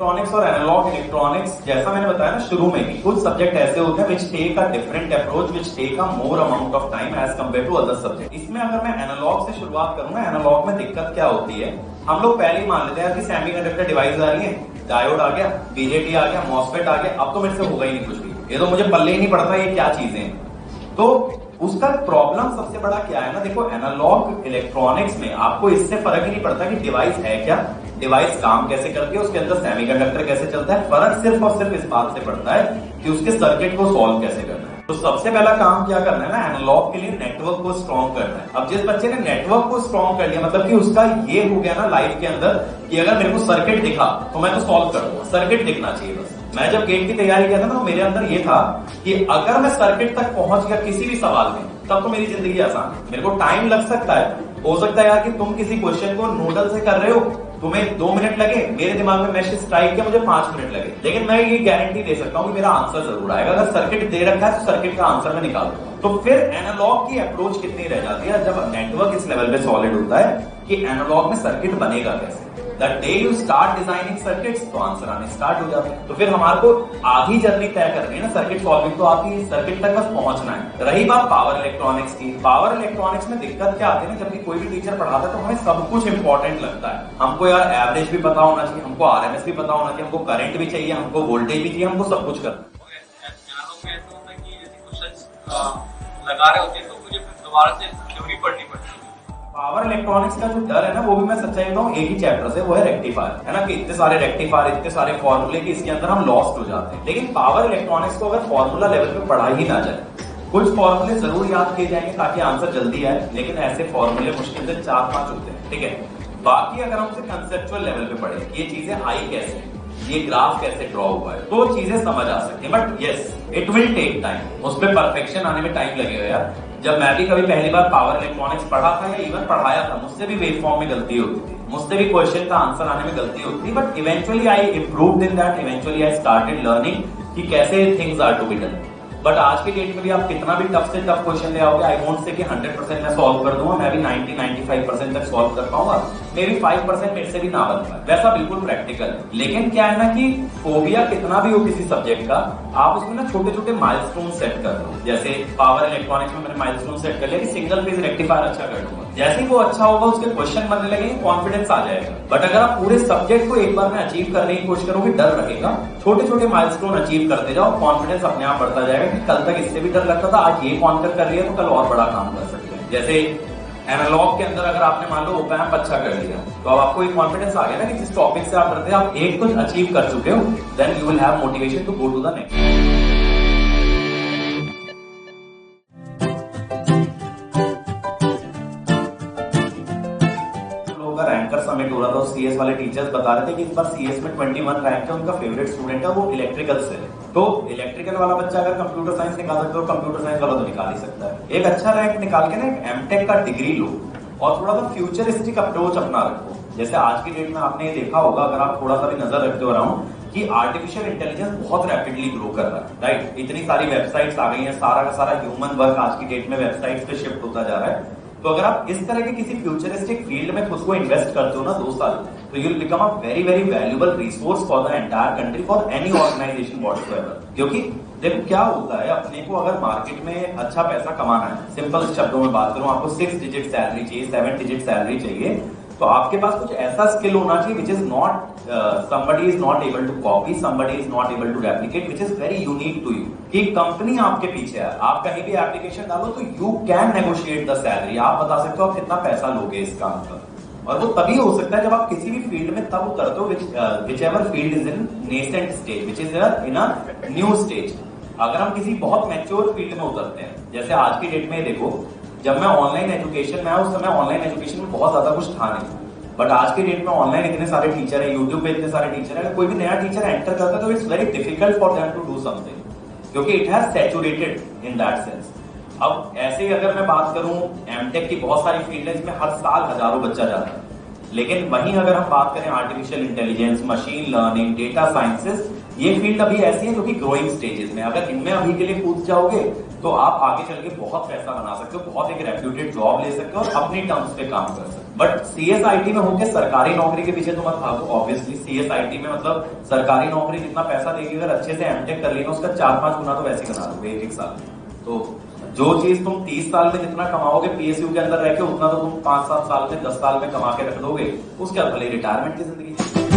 Electronics और analogue electronics, जैसा मैंने बताया ना शुरू में कि कुछ सब्जेक्ट ऐसे होते हैं which take a different approach, which take a more amount of time as compare to other subject. इसमें अगर मैं एनालॉग से शुरुआत करूँ ना, एनालॉग में दिक्कत क्या होती है, हम लोग पहले ही मान लेते हैं कि सेमीकंडक्टर डिवाइस आ रही है, डायोड आ गया, बीजेटी आ गया, मॉसफेट आ गया, अब तो मेरे से होगा ही नहीं कुछ भी, ये तो मुझे पल्ले ही नहीं पड़ता ये क्या चीजें हैं। तो उसका प्रॉब्लम सबसे बड़ा क्या है ना, देखो एनालॉग इलेक्ट्रॉनिक्स में आपको इससे फर्क ही नहीं पड़ता कि डिवाइस है क्या, डिवाइस काम कैसे करती है, उसके अंदर सेमीकंडक्टर कैसे चलता है। फर्क सिर्फ और सिर्फ इस बात से पड़ता है कि उसके सर्किट को सॉल्व कैसे करना है। तो सबसे पहला काम क्या करना है ना, एनालॉग के लिए नेटवर्क को स्ट्रॉन्ग करना है। अब जिस बच्चे ने नेटवर्क को स्ट्रॉन्ग कर लिया, मतलब कि उसका ये हो गया ना लाइफ के अंदर कि अगर मेरे को सर्किट दिखा तो मैं तो सॉल्व कर दूंगा, सर्किट दिखना चाहिए बस। मैं जब गेट की तैयारी किया था ना, तो मेरे अंदर ये था कि अगर मैं सर्किट तक पहुंच गया किसी भी सवाल में, तब तो मेरी जिंदगी आसान है। मेरे को टाइम लग सकता है, हो सकता है यार कि तुम किसी क्वेश्चन को नोडल से कर रहे हो, तुम्हें 2 मिनट लगे, मेरे दिमाग में मैश स्ट्राइक किया, मुझे 5 मिनट लगे, लेकिन मैं ये गारंटी दे सकता हूं कि मेरा आंसर जरूर आएगा। अगर सर्किट दे रखा है तो सर्किट का आंसर मैं निकाल दूंगा। तो फिर एनालॉग की अप्रोच कितनी रह जाती है जब नेटवर्क इस लेवल पे सॉलिड होता है कि एनालॉग में सर्किट बनेगा कैसे। The day you start designing circuits, तो आंसर आने स्टार्ट हो जाते हैं। तो फिर हमारे को आधी जर्नी तय करनी है ना, सर्किट सॉल्विंग तो आती है, सर्किट तक बस पहुंचना है। रही बात पावर इलेक्ट्रॉनिक्स की, पावर इलेक्ट्रॉनिक्स में दिक्कत क्या आती है ना, जब भी कोई भी टीचर पढ़ाता है तो हमें सब कुछ इंपॉर्टेंट लगता है। हमको यार एवरेज भी पता होना चाहिए, हमको आरएमएस भी पता होना चाहिए, हमको करंट भी चाहिए, हमको वोल्टेज भी चाहिए, हमको सब कुछ करना लगा रहे होते हैं तो मुझे फिर दोबारा से थ्योरी पढ़नी पड़ती है। पावर इलेक्ट्रॉनिक्स का जो डर है ना, वो भी मैं सच्चाई बताऊं एक ही चैप्टर से, वो है रेक्टिफायर, है ना, कि इतने सारे रेक्टिफायर, इतने सारे फॉर्मूले कि इसके अंदर हम लॉस्ट हो जाते हैं। लेकिन पावर इलेक्ट्रॉनिक्स को अगर फॉर्मूला लेवल पे पढ़ा ही ना जाए, कुछ फॉर्मूले जरूर याद किए जाएंगे ताकि आंसर जल्दी आए, लेकिन ऐसे फॉर्मूले मुश्किल से 4-5 होते हैं, ठीक है। बाकी अगर हम उसे कंसेप्चुअल लेवल पे पढ़े, ये चीजें आई कैसे, ये ग्राफ कैसे ड्रॉ हुआ है, तो चीजें समझ आ सकती है। But yes, it will take time, उस पर परफेक्शन आने में टाइम लगेगा यार। जब मैं भी कभी पहली बार पावर इलेक्ट्रॉनिक्स पढ़ा था या इवन पढ़ाया था, मुझसे भी वेव फॉर्म में गलती होती थी, मुझसे भी क्वेश्चन का आंसर आने में गलती होती थी, but eventually I improved in that, eventually I started learning कि कैसे things are to be done. But आज के डेट में भी आप कितना भी टफ से टफ क्वेश्चन ले आओगे, आई वोंट से कि 100% मैं सॉल्व कर दूंगा, मैं भी 90-95% तक सॉल्व कर पाऊंगा, मे बी 5% मेरे से भी ना बन पाए, वैसा बिल्कुल प्रैक्टिकल है। लेकिन क्या है ना कि फोबिया कितना भी हो किसी सब्जेक्ट का, आप उसमें ना छोटे छोटे माइलस्टोन सेट कर दो। जैसे पावर इलेक्ट्रॉनिक्स में मैंने माइलस्टोन सेट कर लिया कि सिंगल फेज रेक्टिफायर अच्छा कर दूंगा, जैसे ही वो अच्छा होगा उसके क्वेश्चन बनने लगेंगे, कॉन्फिडेंस आ जाएगा। बट अगर आप पूरे सब्जेक्ट को एक बार में अचीव करने की कोशिश करोगे, डर रहेगा, छोटे छोटे माइलस्टोन अचीव करते जाओ, कॉन्फिडेंस अपने आप बढ़ता जाएगा कि कल तक इससे भी डर लगता था, आज ये कॉन्कर कर लिया तो कल और बड़ा काम कर सकते हैं। जैसे एनालॉग के अंदर अगर आपने मान लो ओपैम्प अच्छा कर लिया, तो अब आपको एक कॉन्फिडेंस आ गया ना कि जिस टॉपिक से आप डरते हैं आप एक कुछ अचीव कर चुके हो, then you will have motivation to go to the next. Ranker summit हो रहा था, सीएस वाले टीचर्स बता रहे थे कि इस बार सीएस में 21 रैंक है, उनका फेवरेट स्टूडेंट है वो इलेक्ट्रिकल से है। तो इलेक्ट्रिकल वाला बच्चा अगर कंप्यूटर साइंस निकाल सकता है तो कंप्यूटर साइंस वाला तो निकाल ही सकता है। एक अच्छा रैंक निकाल के ना एमटेक का डिग्री लो और थोड़ा सा फ्यूचरिस्टिक अप्रोच अपना रखो। जैसे आज की डेट में आपने देखा होगा, अगर आप थोड़ा सा भी नजर रखते हो रहा हूँ, कि आर्टिफिशियल इंटेलिजेंस बहुत रैपिडली ग्रो कर रहा है, राइट। इतनी सारी वेबसाइट्स आ गई हैं, सारा का सारा ह्यूमन वर्क आज की डेट में वेबसाइट्स पे शिफ्ट होता जा रहा है। तो अगर आप इस तरह के किसी फ्यूचरिस्टिक फील्ड में खुद को इन्वेस्ट करते हो ना 2 साल, तो you will become a very very valuable resource for the entire country, for any organisation whatsoever. क्योंकि देखो क्या होता है, अपने को अगर मार्केट में अच्छा पैसा कमाना है, सिंपल शब्दों में बात करूं, आपको 6 डिजिट सैलरी चाहिए, 7 डिजिट सैलरी चाहिए, तो आपके पास कुछ ऐसा स्किल होना चाहिए which is not somebody is not able to copy, somebody is not able to replicate, which is very unique to you। कि कंपनी आपके पीछे है, आप कहीं भी एप्लीकेशन डालो तो you can negotiate the salary, आप बता सकते हो आप कितना पैसा लोगे इस काम पर। और वो तभी हो सकता है जब आप किसी भी फील्ड में तब उतरते हो whichever field is in nascent stage, which is in a new stage। अगर हम किसी बहुत मैच्योर फील्ड में उतरते हैं, जैसे आज की डेट में देखो, जब मैं ऑनलाइन एजुकेशन में आया उस समय ऑनलाइन एजुकेशन में बहुत ज्यादा कुछ था नहीं, बट आज के डेट में ऑनलाइन इतने सारे टीचर है, यूट्यूब पे इतने सारे टीचर है, कोई भी नया टीचर एंटर करता है तो it's very difficult for them to do something, क्योंकि it has saturated in that sense. अब ऐसे ही अगर मैं बात करूं, एमटेक की बहुत सारी फील्ड है जिसमें हर साल हजारों बच्चा जाता है, लेकिन वहीं अगर हम बात करें artificial intelligence, machine learning, data sciences, ये फील्ड अभी ऐसी है जो कि ग्रोइंग स्टेजेस में, अगर इनमें अभी के लिए कूद जाओगे तो आप आगे चल के बहुत पैसा बना सकते हो, बहुत एक रेप्यूटेड जॉब ले सकते हो और अपनी टर्म्स पे काम कर सकते हो। बट सीएसआईटी में होके सरकारी नौकरी के पीछे तो मत भागो। ऑब्वियसली सीएसआईटी में मतलब सरकारी नौकरी जितना पैसा देगी, अगर अच्छे से एमटेक कर लेना उसका 4-5 गुना तो वैसे बना दोगे एक साल में। तो जो चीज तुम 30 साल में जितना कमाओगे पीएसयू के अंदर रह के, उतना तो तुम 5-7 साल में 10 साल में कमा के रख दोगे। उसके बाद भले रिटायरमेंट की जिंदगी।